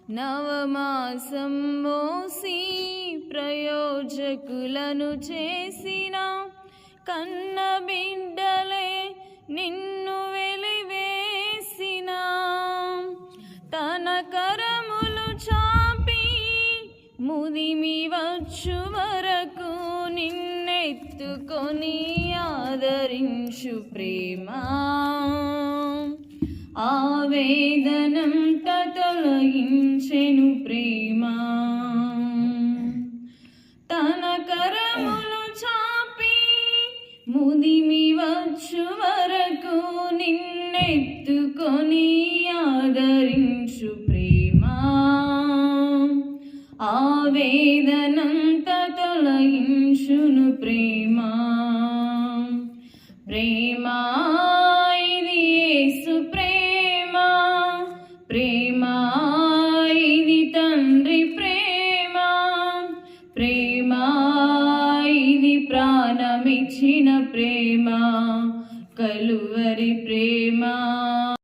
నవమాసం మోసి ప్రయోజకులను చేసిన కన్న బిడ్డలే నిన్ను వెలివేసిన తన కరములు చాపి ముదిమి వచ్చు వరకు నిన్నెత్తుకొని ఆదరించు ప్రేమ ఆవేదనంతా తొలగించెను ప్రేమ తన కరములు చాపి ముదిమి వచ్చు వరకు నిన్నెత్తుకొని ఆదరించు ప్రేమ ఆవేదనంతా తొలగించును ప్రేమ ప్రేమ ఇది యేసు ప్రేమ ప్రేమ ఇది తండ్రి ప్రేమ ప్రేమ ఇది ప్రాణమిచ్చిన ప్రేమ కలువరి ప్రేమ